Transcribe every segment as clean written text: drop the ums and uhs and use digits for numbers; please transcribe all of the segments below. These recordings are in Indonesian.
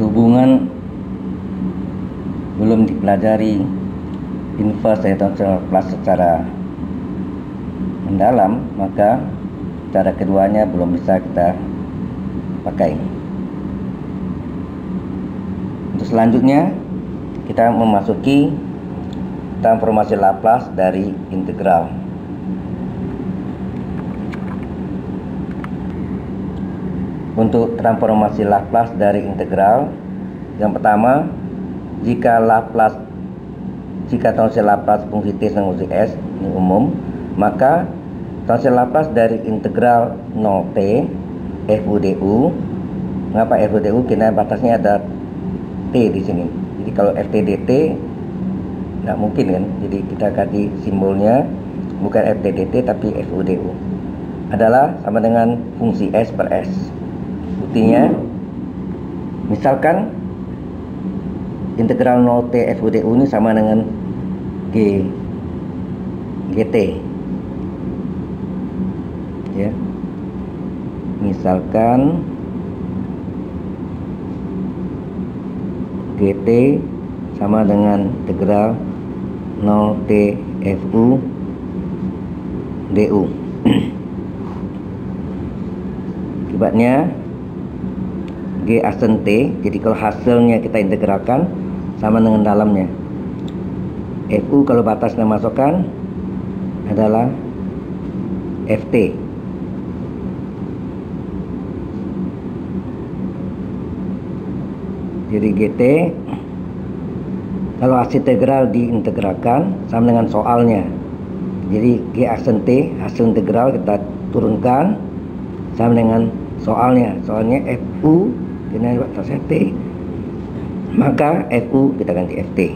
sehubungan belum dipelajari inverse tangent plus secara mendalam, maka cara keduanya belum bisa kita pakai. Untuk selanjutnya kita memasuki transformasi Laplace dari integral. Untuk transformasi Laplace dari integral, yang pertama, jika transformasi Laplace fungsi t sama fungsi s ini umum, maka transformasi Laplace dari integral 0t fu du. Mengapa fu du? Karena batasnya ada t di sini. Jadi kalau ft dt nggak mungkin kan. Jadi kita ganti simbolnya, bukan ft dt tapi fu du adalah sama dengan fungsi s per s. Buktinya, misalkan integral 0t fu du ini sama dengan gt, ya. Misalkan gt sama dengan integral 0t fu du. Akibatnya G aksen T, jadi kalau hasilnya kita integralkan sama dengan dalamnya. Fu kalau batasnya masukkan adalah Ft. Jadi GT kalau hasil integral diintegralkan sama dengan soalnya. Jadi G aksen T hasil integral kita turunkan sama dengan soalnya. Soalnya Fu kena batasnya T, maka Fu kita ganti Ft,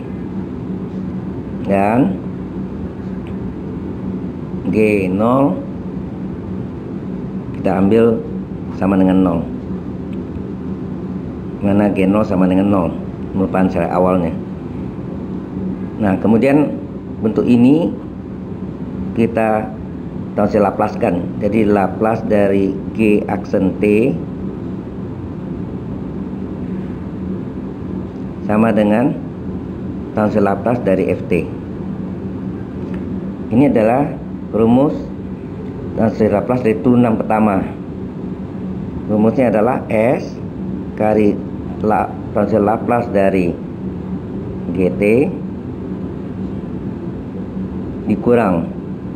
dan G0 kita ambil sama dengan 0, mana G0 sama dengan 0 merupakan syarat awalnya. Nah, kemudian bentuk ini kita transformasi Laplace kan. Jadi Laplace dari G aksen T sama dengan transformasi Laplace dari Ft. Ini adalah rumus transformasi Laplace dari turunan pertama. Rumusnya adalah S kali transformasi Laplace dari GT dikurang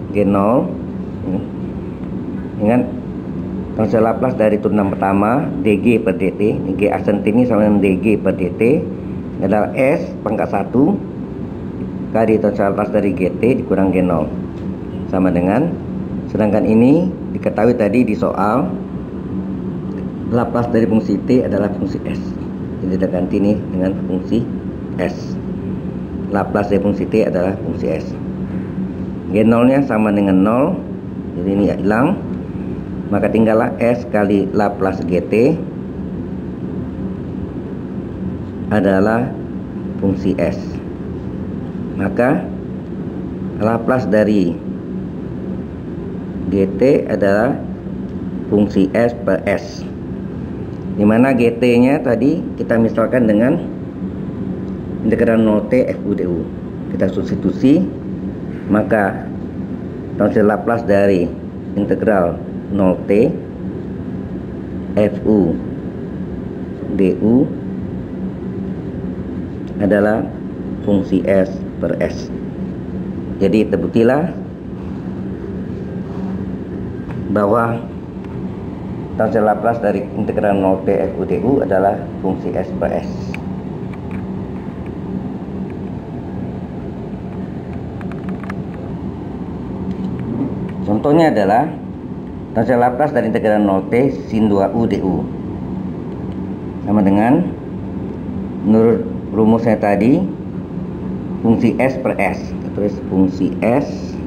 G0 dengan transformasi Laplace dari turunan pertama dg per dt. G aksen T ini sama dengan dg per dt adalah S pangkat 1 kali transformasi Laplace dari GT dikurang G0 sama dengan, sedangkan ini diketahui tadi di soal, Laplace dari fungsi T adalah fungsi S. Jadi kita ganti ini dengan fungsi S. Laplace dari fungsi T adalah fungsi S. G0 nya sama dengan 0, jadi ini hilang, maka tinggallah S kali Laplace GT adalah fungsi S. Maka Laplace dari GT adalah fungsi S per S, dimana GT nya tadi kita misalkan dengan integral 0t fu du. Kita substitusi, maka transformasi Laplace dari integral 0t fu du adalah fungsi S per S. Jadi terbuktilah bahwa transformasi Laplace dari integral 0t fu du adalah fungsi S per S. Contohnya adalah transformasi Laplace dari integral 0t sin 2u du sama dengan, menurut rumusnya tadi, fungsi S per S. Kita tulis fungsi S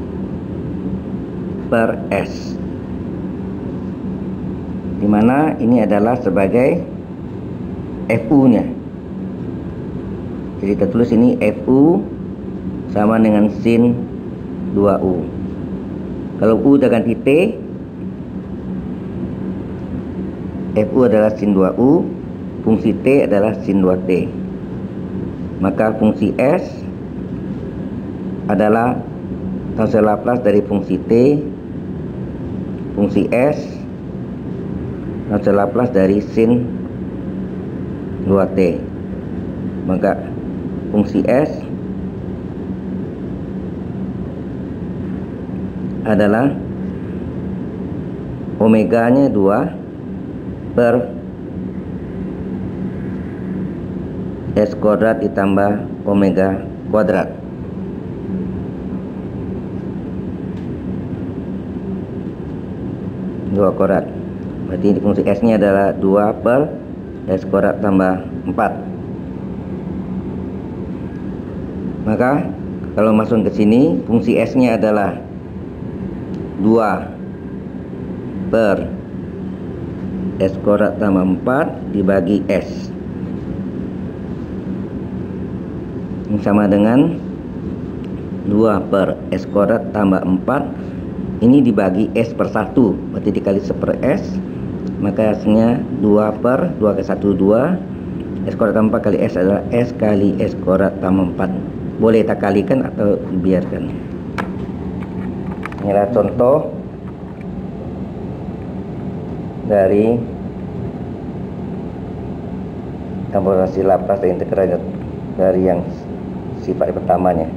per S, dimana ini adalah sebagai fu nya. Jadi kita tulis ini fu sama dengan sin 2u. Kalau u udah ganti t, fu adalah sin 2u, fungsi T adalah sin 2T. Maka fungsi S adalah transfer Laplace dari fungsi T. Fungsi S transfer Laplace dari sin 2T. Maka fungsi S adalah omeganya 2 per S kuadrat ditambah omega kuadrat. Dua kuadrat. Berarti fungsi S nya adalah 2 per S kuadrat tambah 4. Maka kalau masuk ke sini, fungsi S nya adalah 2 per S kuadrat tambah 4 dibagi S. Ini sama dengan 2 per S kuadrat tambah 4. Ini dibagi S per 1, berarti dikali 1 per S. Maka hasilnya 2 per 2 kali 1 2. S kuadrat tambah 4 kali S adalah S kali S kuadrat tambah 4. Boleh kita kalikan atau dibiarkan. Inilah contoh dari transformasi Laplace dan integral dari yang sifat pertamanya.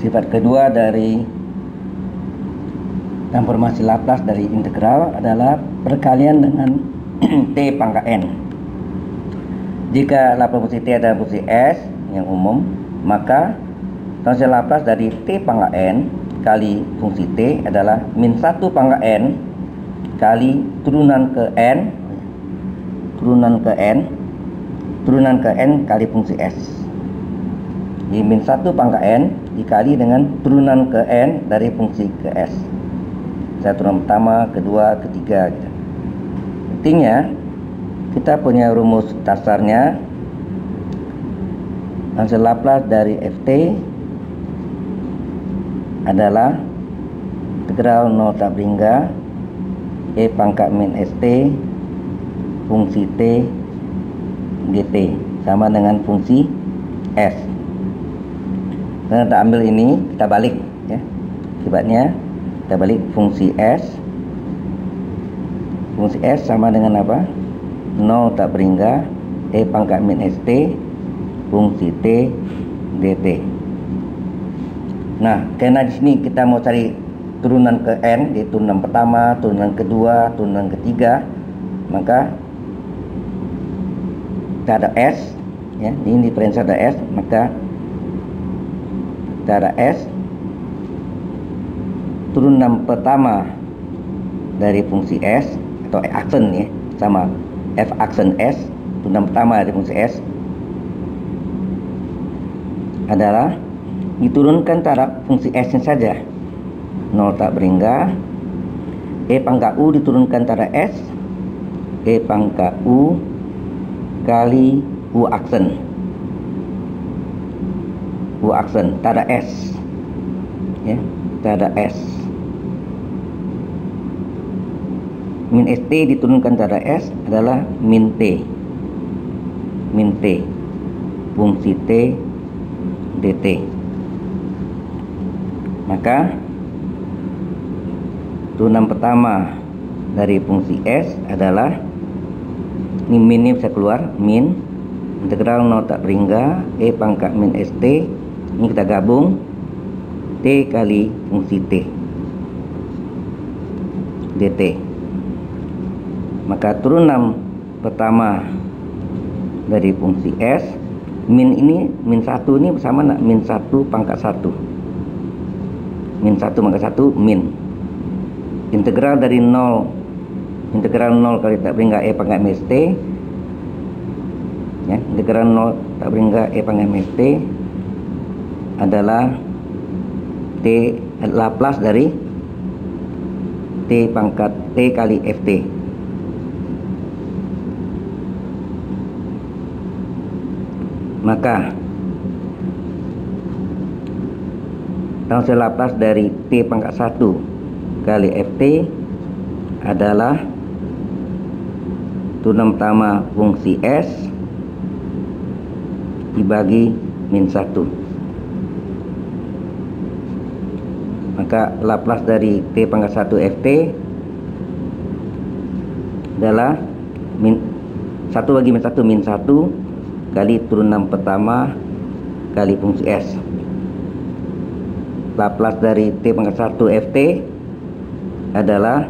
Sifat kedua dari transformasi Laplace dari integral adalah perkalian dengan T pangkat N. Jika Laplace fungsi T adalah fungsi S yang umum, maka transfer Laplace dari T pangkat N kali fungsi T adalah min 1 pangkat N kali turunan ke N kali fungsi S. Jadi min 1 pangkat N dikali dengan turunan ke N dari fungsi ke S. Turunan pertama, kedua, ketiga gitu. Intinya kita punya rumus dasarnya. Transfer Laplace dari Ft adalah integral 0 tak berhingga E pangkat min St fungsi T dt sama dengan fungsi S. Karena kita ambil ini, kita balik ya. Akibatnya kita balik fungsi S. Fungsi S sama dengan apa? 0 tak berhingga E pangkat min St fungsi T dt. Nah, karena di sini kita mau cari turunan ke N, yaitu turunan pertama, turunan kedua, turunan ketiga, maka kita ada S ya, ini diferensial ada S, maka kita ada S turunan pertama dari fungsi S atau aksen ya, sama F aksen S, turunan pertama dari fungsi S adalah diturunkan taraf fungsi S nya saja, 0 tak berhingga E pangkat U diturunkan taraf S, E pangkat U kali U aksen taraf S ya, taraf S. Min St diturunkan taraf S adalah min T fungsi T dt. Maka turunan pertama dari fungsi S adalah ini, min ini bisa keluar, min integral 0 tak berhingga E pangkat min St, ini kita gabung T kali fungsi T dt. Maka turunan pertama dari fungsi S, min ini, min 1 ini sama nak min 1 pangkat 1, min 1 pangkat 1 min integral dari 0, integral 0 kali tak berhingga E pangkat min St ya, integral 0 tak berhingga E pangkat min St adalah T Laplace dari T pangkat T kali Ft. Maka Transfer Laplace dari T pangkat 1 kali Ft adalah turunan pertama fungsi S dibagi min 1. Maka Laplace dari T pangkat 1 Ft adalah 1 bagi min 1 min 1 kali turunan pertama kali fungsi S. Laplace dari T pangkat 1 Ft adalah,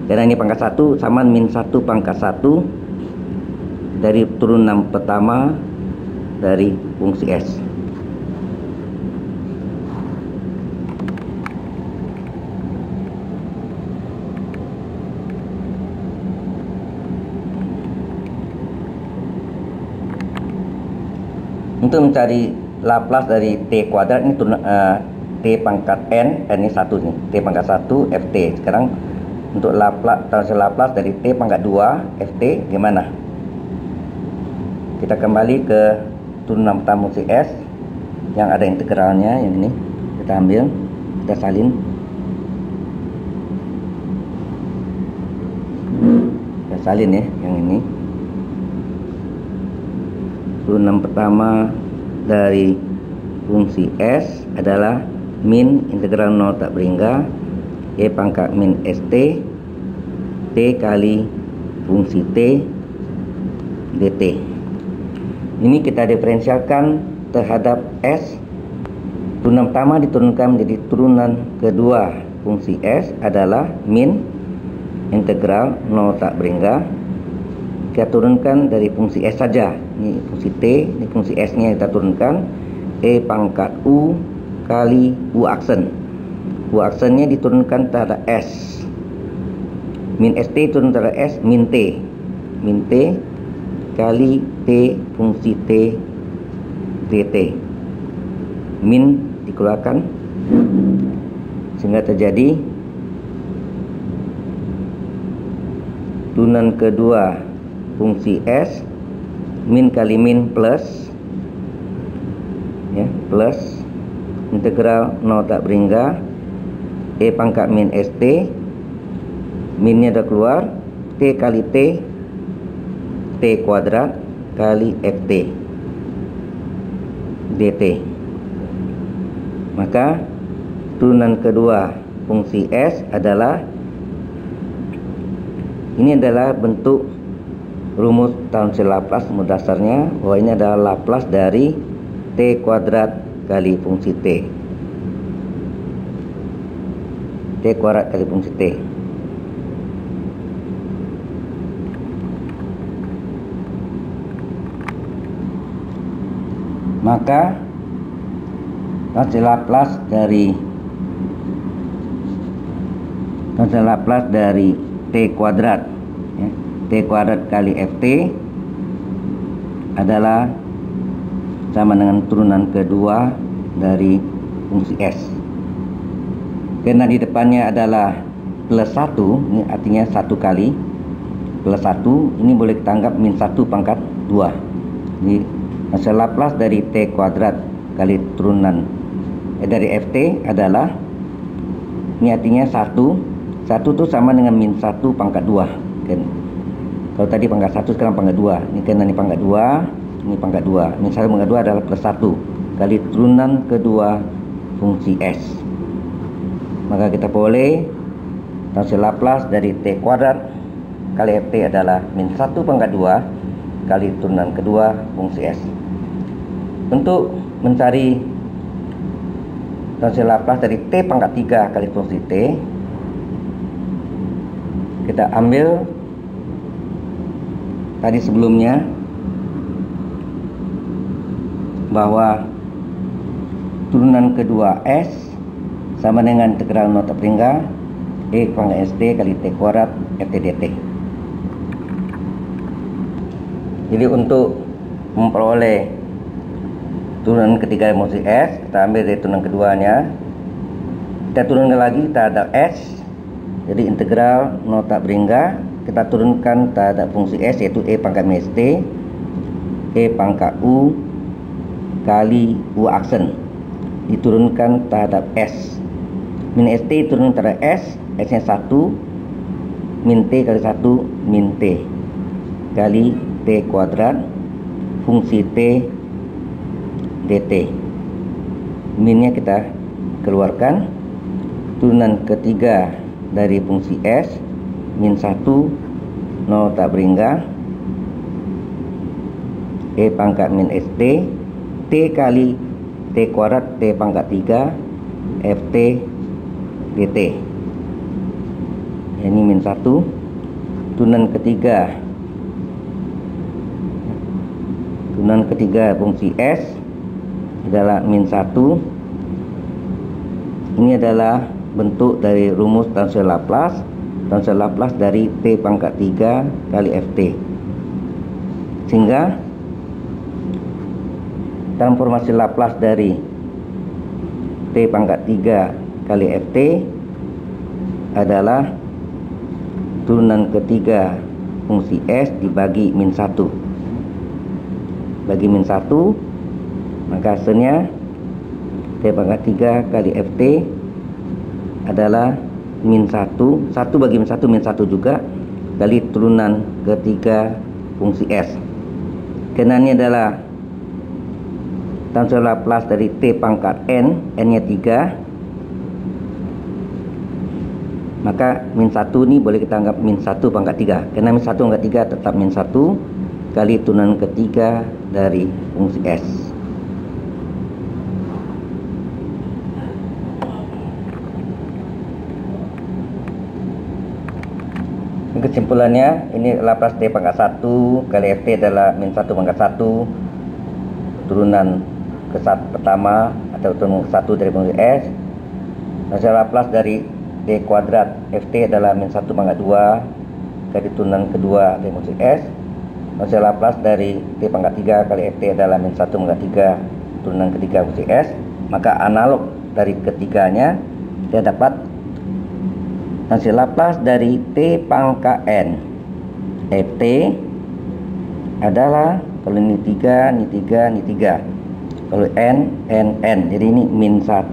karena ini pangkat 1, sama min 1 pangkat 1 dari turunan pertama dari fungsi S. Untuk mencari Laplace dari T kuadrat ini T pangkat N, ini 1 nih, T pangkat 1 Ft. Sekarang untuk transfer Laplace dari T pangkat 2 Ft gimana? Kita kembali ke turunan pertama fungsi S yang ada integralnya, yang ini kita ambil, kita salin, ya, yang ini. Turunan pertama dari fungsi S adalah min integral 0 tak berhingga E pangkat min St T kali fungsi T dt. Ini kita diferensialkan terhadap S. Turunan pertama diturunkan menjadi turunan kedua fungsi S adalah min integral 0 tak berhingga. Kita turunkan dari fungsi S saja. Ini fungsi T, ini fungsi S nya kita turunkan, E pangkat U kali U aksen. U aksennya diturunkan terhadap S. Min ST turun terhadap S, min T. Min T kali T fungsi T dt. Min dikeluarkan sehingga terjadi turunan kedua fungsi S, min kali min plus, ya, plus integral 0 tak berhingga E pangkat min ST, minnya dah keluar, T kali T, T kuadrat kali Ft dt. Maka turunan kedua fungsi S adalah, ini adalah bentuk rumus transfer Laplace dasarnya, bahwa ini adalah Laplace dari T kuadrat kali fungsi T. T kuadrat kali fungsi T. Maka transfer Laplace dari T kuadrat, ya, T kuadrat kali Ft adalah sama dengan turunan kedua dari fungsi S. Karena di depannya adalah plus 1, ini artinya 1 kali plus 1, ini boleh kita anggap min 1 pangkat 2. Jadi transfer Laplace dari T kuadrat kali turunan dari Ft adalah, ini artinya 1 itu sama dengan min 1 pangkat 2 kan. Kalau tadi pangkat 1, sekarang pangkat 2. Ini karena ini pangkat 2, ini pangkat 2. Min 1 pangkat 2 adalah plus 1 kali turunan kedua fungsi S. Maka kita boleh transfer Laplace dari T kuadrat kali Ft adalah min 1 pangkat 2 kali turunan kedua fungsi S. Untuk mencari transfer Laplace dari T pangkat 3 kali fungsi T, kita ambil tadi sebelumnya bahwa turunan kedua S sama dengan integral 0 tak berhingga E pangkat St kali T kuadrat Ft dt. Jadi untuk memperoleh turunan ketiga fungsi S, kita ambil dari turunan keduanya, kita turunkan lagi terhadap S. Jadi integral 0 tak berhingga kita turunkan terhadap fungsi S, yaitu E pangkat min St, E pangkat U kali U aksen, diturunkan terhadap S. Min ST turun terhadap S, S-nya 1, min T kali 1, min T kali T kuadrat fungsi T dt. Minnya kita keluarkan. Turunan ketiga dari fungsi S, min 1, 0 tak berhingga, E pangkat min ST, T kali T kuadrat T pangkat 3, FT dt. Ini min 1. Turunan ketiga fungsi S adalah min 1. Ini adalah bentuk dari rumus transfer Laplace. Transfer Laplace dari T pangkat 3 kali FT. Sehingga transformasi Laplace dari T pangkat 3 kali FT adalah turunan ketiga fungsi S dibagi min 1. Bagi min 1, maka hasilnya T pangkat 3 kali FT adalah min 1. 1 bagi min 1, min 1 juga, kali turunan ketiga fungsi S. Karena ini adalah transfer Laplace dari T pangkat N, N-nya 3, maka min 1 ini boleh kita anggap min 1 pangkat 3. Karena min 1 pangkat 3 tetap min 1 kali turunan ketiga dari fungsi S. Kesimpulannya, ini Laplace T pangkat 1 kali FT adalah min 1 pangkat 1 turunan pertama atau turunan 1 dari fungsi S. Transfer Laplace dari T kuadrat FT adalah min 1 pangkat 2 kali turunan kedua dari fungsi S. Transfer Laplace dari T pangkat 3 kali FT adalah min 1 pangkat 3 turunan ketiga fungsi S. Maka analog dari ketiganya, kita dapat transfer Laplace dari T pangkat N FT adalah, kalau ini 3, ini 3, ini 3, kalau N, jadi ini min 1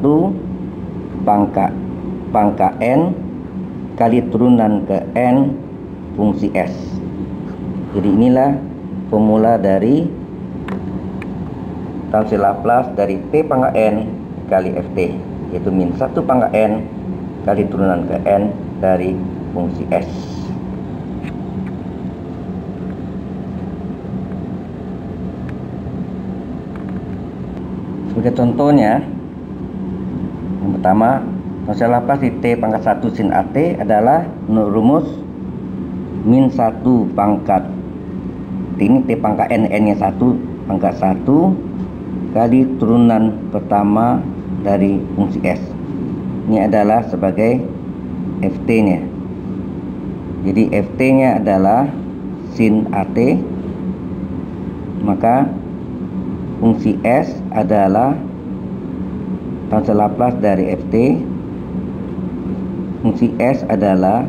pangkat N kali turunan ke N fungsi S. Jadi inilah formula dari transfer Laplace dari T pangkat N kali FT, yaitu min 1 pangkat N kali turunan ke N dari fungsi S. Sebagai contohnya, yang pertama, transfer Laplace di T pangkat 1 sin AT adalah menurut rumus min 1 pangkat ini T pangkat N, N-nya 1 pangkat 1 kali turunan pertama dari fungsi S. Ini adalah sebagai FT-nya. Jadi FT-nya adalah sin AT, maka fungsi S adalah transfer Laplace dari FT. Fungsi S adalah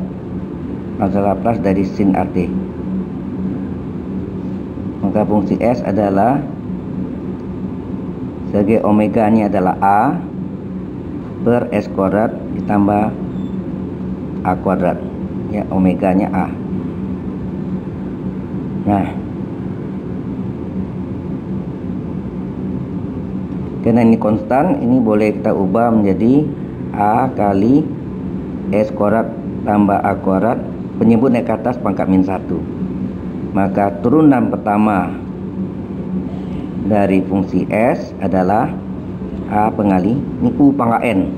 transfer Laplace dari sin AT. Maka fungsi S adalah sebagai omega-nya adalah A per S kuadrat ditambah A kuadrat, ya, omega-nya A. Nah, karena ini konstan, ini boleh kita ubah menjadi A kali S kuadrat tambah A kuadrat, penyebut naik ke atas pangkat min 1. Maka turunan pertama dari fungsi S adalah A pengali, ini U pangkat N.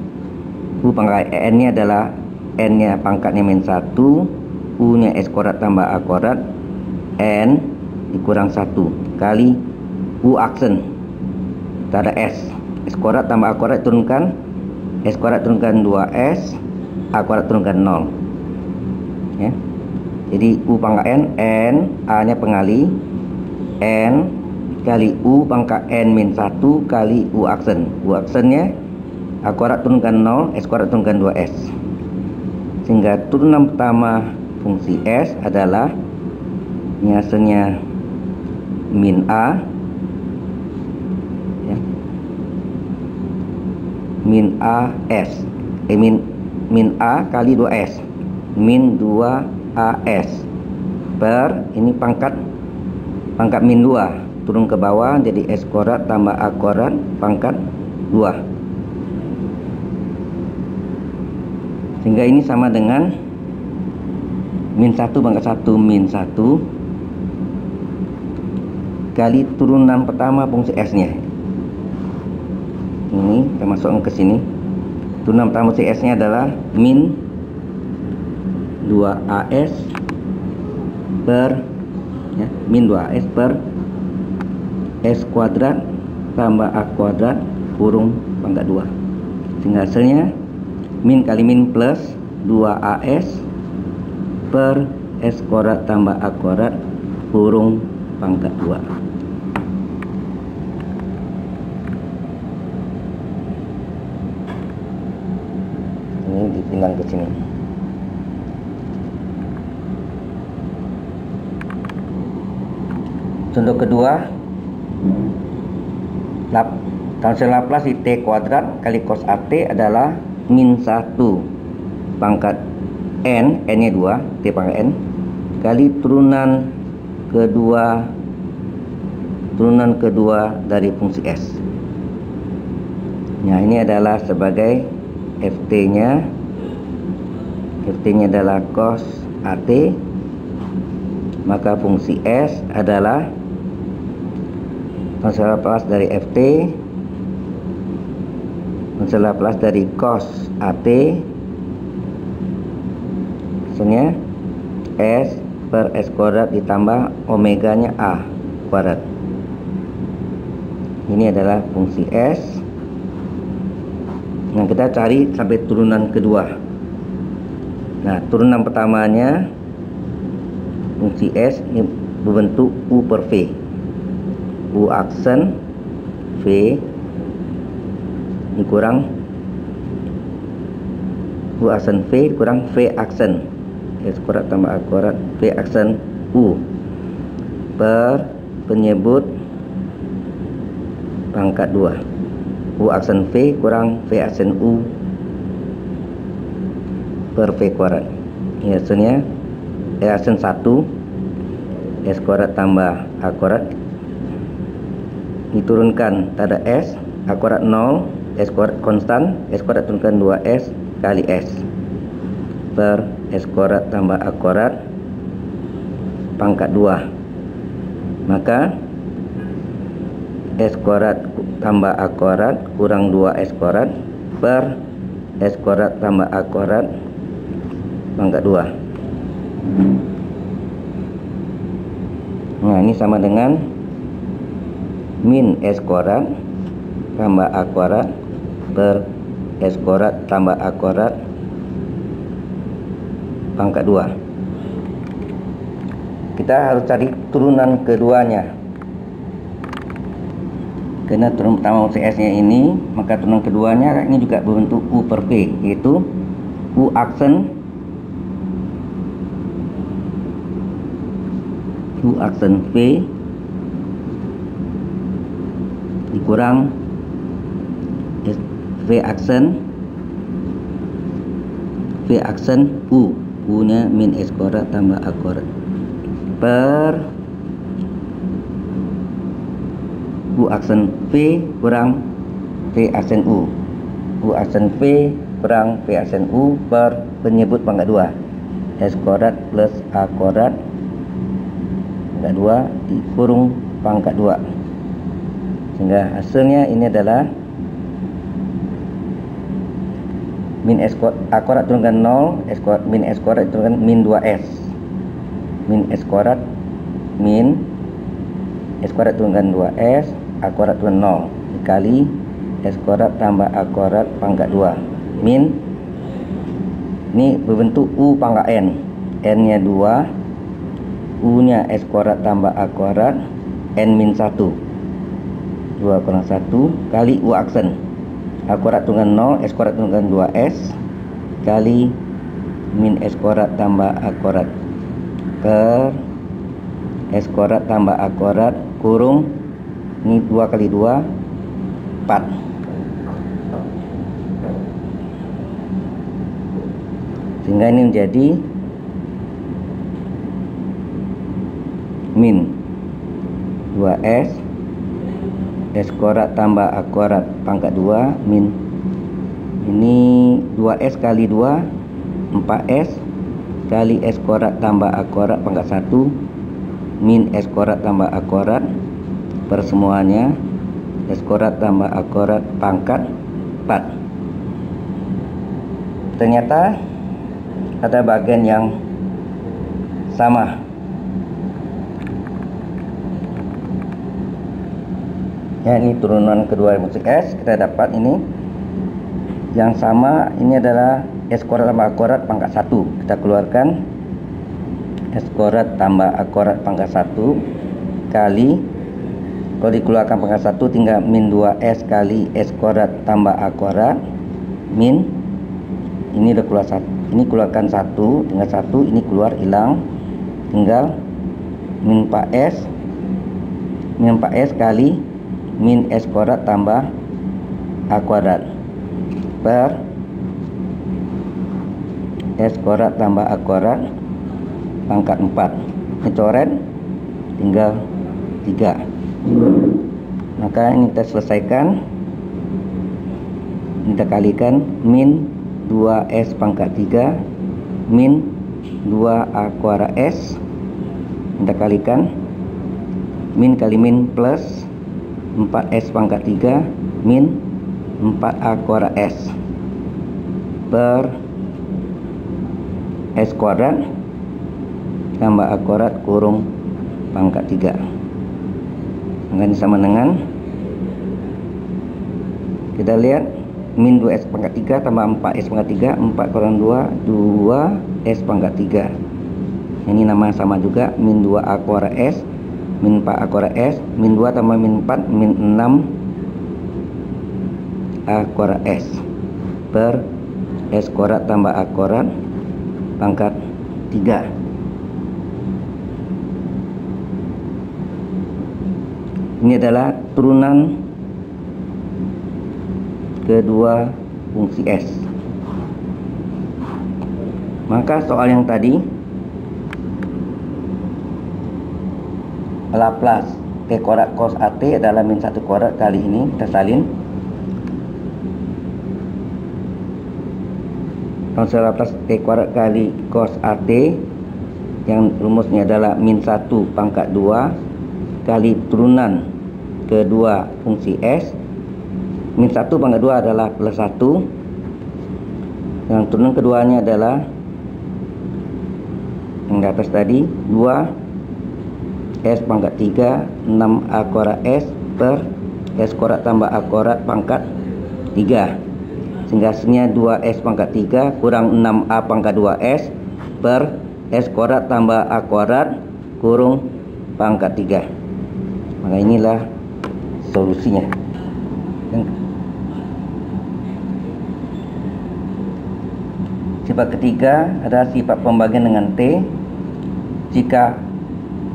U pangkat N-nya adalah N-nya pangkatnya min 1, U-nya S kuadrat tambah A kuadrat, N dikurang 1 kali U aksen tak ada S. S kuadrat tambah A kuadrat turunkan, S kuadrat turunkan 2S, A kuadrat turunkan 0, ya. Jadi U pangkat N, A-nya pengali, N kali U pangkat N min 1 kali U aksen. U aksennya A kuadrat turunkan 0, S kuadrat turunkan 2S. Sehingga turunan pertama fungsi S adalah, ini hasilnya min A, ya. min AS, min A kali 2S, min 2AS per ini pangkat min 2 turun ke bawah jadi S kuadrat tambah A kuadrat pangkat 2, sehingga ini sama dengan min 1 pangkat 1 min 1 kali turunan pertama fungsi S nya. Ini kita masukkan ke sini. Turunan pertama fungsi S nya adalah min 2AS per ya, min 2AS per S kuadrat tambah A kuadrat kurung pangkat 2, sehingga hasilnya min kali min plus 2AS per S kuadrat tambah A kuadrat kurung pangkat 2. Ini dipindah ke sini. Contoh kedua, transfer Laplace di T kuadrat kali cos AT adalah min 1 pangkat N, N nya 2, T pangkat N kali turunan kedua dari fungsi S. Nah, ini adalah sebagai FT nya adalah cos AT, maka fungsi S adalah transfer Laplace dari FT, transfer Laplace dari cos AT, hasilnya S per S kuadrat ditambah omega nya A kuadrat. Ini adalah fungsi S. Nah, kita cari sampai turunan kedua. Nah, turunan pertamanya fungsi S ini berbentuk U per V. U aksen V dikurang U aksen V dikurang V aksen S kuadrat tambah A kuadrat V aksen U per penyebut pangkat 2. U aksen V kurang V aksen U per V kuadrat. Ini hasilnya E aksen 1 S kuadrat tambah A kuadrat diturunkan tak ada S, A kuadrat 0, S kuadrat konstan, S kuadrat turunkan 2S kali S per S kuadrat tambah A kuadrat pangkat 2. Maka S kuadrat tambah A kuadrat kurang 2S kuadrat per S kuadrat tambah A kuadrat pangkat 2. Nah, ini sama dengan min S kuadrat tambah A kuadrat per S kuadrat tambah A kuadrat pangkat 2. Kita harus cari turunan keduanya. Karena turunan pertama fungsi S nya ini, maka turunan keduanya ini juga berbentuk U per V, yaitu U aksen V dikurang V aksen U nya min S kuadrat tambah A kuadrat per U aksen V kurang V aksen U aksen V kurang V aksen U per penyebut pangkat 2 S kuadrat plus A kuadrat pangkat 2 dikurung pangkat 2, sehingga hasilnya ini adalah min S kuadrat A kuadrat turunkan 0, min S kuadrat turunkan min 2S, min S kuadrat turunkan 2S, A kuadrat turunkan 0 dikali S kuadrat tambah A kuadrat pangkat 2 min ini berbentuk U pangkat N, N nya 2, U nya S kuadrat tambah A kuadrat N min 1, 2 kurang 1 kali U aksen A kuadrat turunkan 0, S kuadrat turunkan 2S kali min S kuadrat tambah A kuadrat per S kuadrat tambah A kuadrat kurung ini 2 kali 2 4. sehingga ini menjadi min 2S S kuadrat tambah A kuadrat pangkat 2 min ini 2S kali 2 4S kali S kuadrat tambah A kuadrat pangkat 1 min S kuadrat tambah A kuadrat persemuanya S kuadrat tambah A kuadrat pangkat 4. Ternyata ada bagian yang sama. Ya, ini turunan kedua fungsi S. Kita dapat ini yang sama, ini adalah S kuadrat tambah A kuadrat pangkat 1. Kita keluarkan S kuadrat tambah A kuadrat pangkat 1 kali, kalau dikeluarkan pangkat 1 tinggal min 2S kali S kuadrat tambah A kuadrat min, ini udah keluar 1, ini keluarkan 1, tinggal 1, ini keluar hilang, tinggal min 4S kali min S kuadrat tambah A kuadrat per S kuadrat tambah A kuadrat pangkat 4. Ini coret, tinggal 3. Maka ini kita selesaikan, kita kalikan min 2S pangkat 3 min 2A kuadrat S, kita kalikan min kali min plus 4S pangkat 3 min 4A kuadrat S per S kuadrat tambah A kuadrat kurung pangkat 3. Maka ini sama dengan, kita lihat min 2S pangkat 3 tambah 4S pangkat 3, 4 kurang 2 2S pangkat 3. Ini nama sama juga, min 2A kuadrat S min 4A kuadrat S min 2 tambah min 4 min 6A kuadrat S per S kuadrat tambah A kuadrat pangkat 3. Ini adalah turunan kedua fungsi S. Maka soal yang tadi, Laplace T kuadrat cos AT adalah min 1 kuadrat, kali ini kita salin Langsung Laplace T kuadrat kali cos AT yang rumusnya adalah min 1 pangkat 2 kali turunan kedua fungsi S. Min 1 pangkat 2 adalah plus 1, yang turunan keduanya adalah yang di atas tadi 2 S pangkat 3 6A kuadrat S per S kuadrat tambah A kuadrat pangkat 3, sehingga hasilnya 2S pangkat 3 kurang 6A pangkat 2S per S kuadrat tambah A kuadrat kurung pangkat 3. Maka inilah solusinya. Sifat ketiga adalah sifat pembagian dengan T. Jika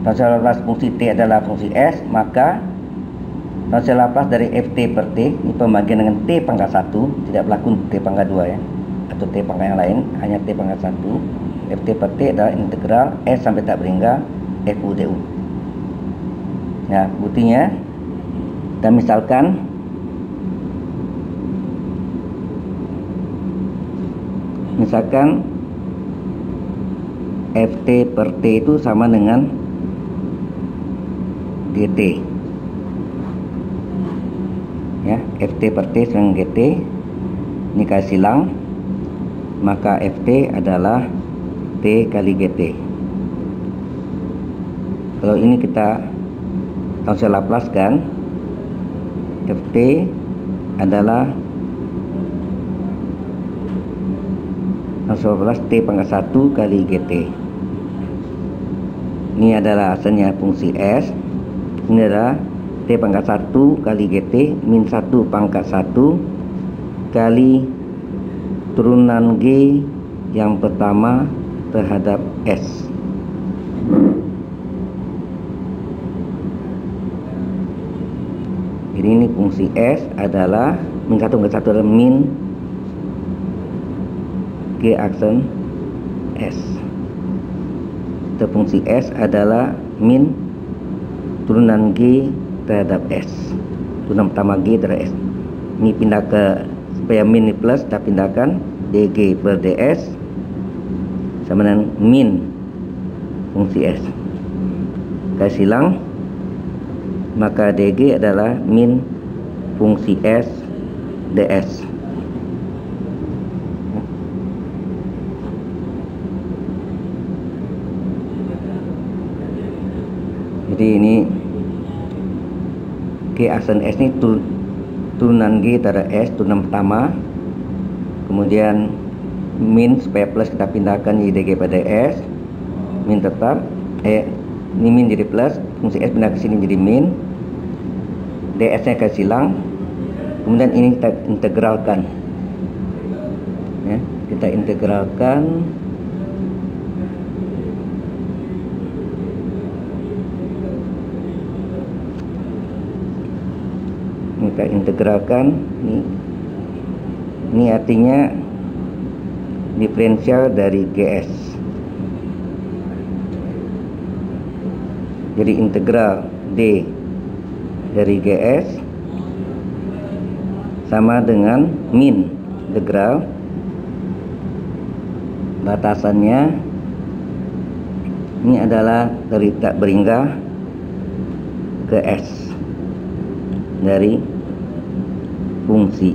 transfer Laplace fungsi T adalah fungsi S, maka transfer Laplace dari Ft per T, ini pembagian dengan T pangkat 1, tidak berlaku T pangkat 2 ya, atau T pangkat yang lain, hanya T pangkat 1. Ft per T adalah integral S sampai tak berhingga Fu du. Nah, buktinya kita misalkan Ft per T itu sama dengan GT ya, Ft per T sama dengan GT, ini kasih silang, maka Ft adalah T kali GT. Kalau ini kita transfer Laplace kan, Ft adalah transfer Laplace T pangkat 1 kali GT. Ini adalah asalnya fungsi S, ini adalah T pangkat 1 kali GT min 1 pangkat 1 kali turunan G yang pertama terhadap S. Jadi ini fungsi S adalah min 1 pangkat 1 adalah min G aksen S. Atau fungsi S adalah min turunan G terhadap S. Turunan pertama G terhadap S. Ini pindah ke, supaya min ini plus, kita pindahkan dG per ds sama dengan min fungsi S. Kita silang, maka dG adalah min fungsi S ds. Jadi ini G aksen S ini turunan G terhadap S, turunan pertama. Kemudian min supaya plus kita pindahkan jadi dG pada S. Min tetap, ini min jadi plus, fungsi S pindah ke sini jadi min. ds nya akan silang. Kemudian ini kita integralkan, ya, kita integralkan. Kita integralkan ini artinya diferensial dari GS. Jadi integral D dari GS sama dengan min integral batasannya ini adalah dari tak berhingga ke S dari fungsi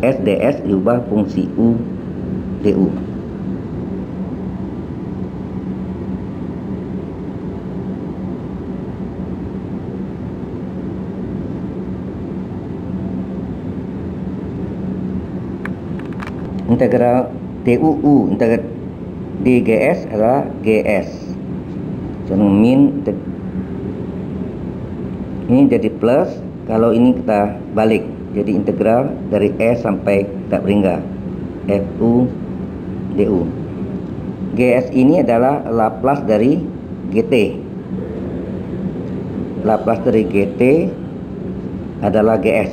S ds diubah fungsi U du. Integral DUU integral dgs adalah gs. Jadi min ini jadi plus, kalau ini kita balik jadi integral dari S sampai tak berhingga FU DU. GS ini adalah Laplace dari GT. Laplace dari GT adalah GS.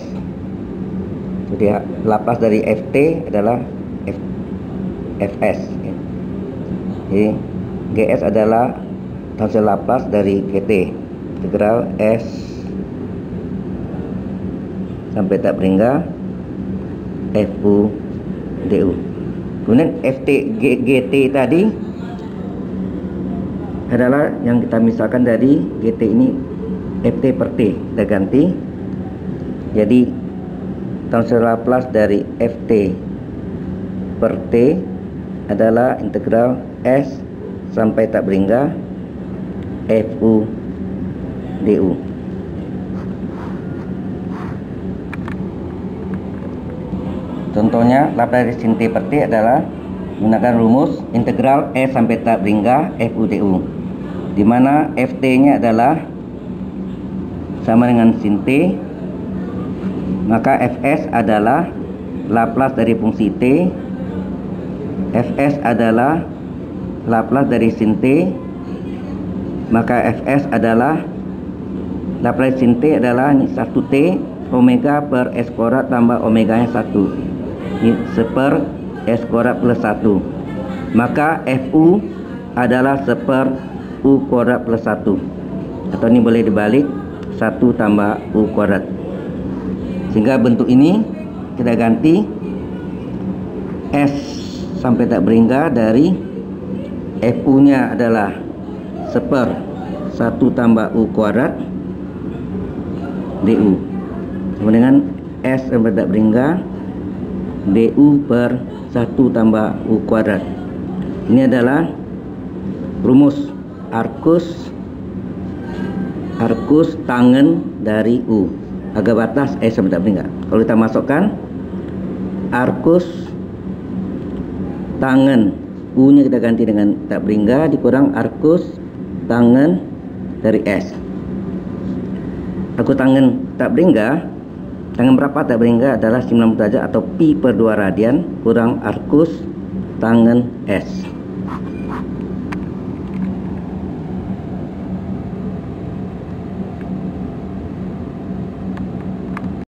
Jadi Laplace dari FT adalah FS. Jadi GS adalah transfer Laplace dari GT, integral S sampai tak berhingga FU DU. Kemudian FT GT tadi adalah yang kita misalkan dari GT ini FT per T, kita ganti jadi transfer Laplace dari FT per T adalah integral S sampai tak berhingga FU DU. Contohnya Laplace dari sin T per T adalah menggunakan rumus integral S sampai tak berhingga FU DU, di mana FT nya adalah sama dengan sin T, maka Fs adalah Laplace dari fungsi T, Fs adalah Laplace dari sin T, maka Fs adalah Laplace sin T adalah 1T omega per S kuadrat tambah omega nya 1, ini seper S kuadrat plus 1, maka Fu adalah seper U kuadrat plus 1, atau ini boleh dibalik 1 tambah U kuadrat. Sehingga bentuk ini kita ganti S sampai tak berhingga dari Fu nya adalah seper 1 tambah U kuadrat du, sama dengan S sampai tak berhingga du per 1 tambah U kuadrat. Ini adalah rumus arcus tangen dari U, agak batas S sampai tak berhingga. Kalau kita masukkan arcus tangen U nya kita ganti dengan tak berhingga dikurang arcus tangen dari S. Arcus tangen tak berhingga, tangen berapa tak berhingga adalah 90 derajat atau pi per 2 radian kurang arcus tangen S.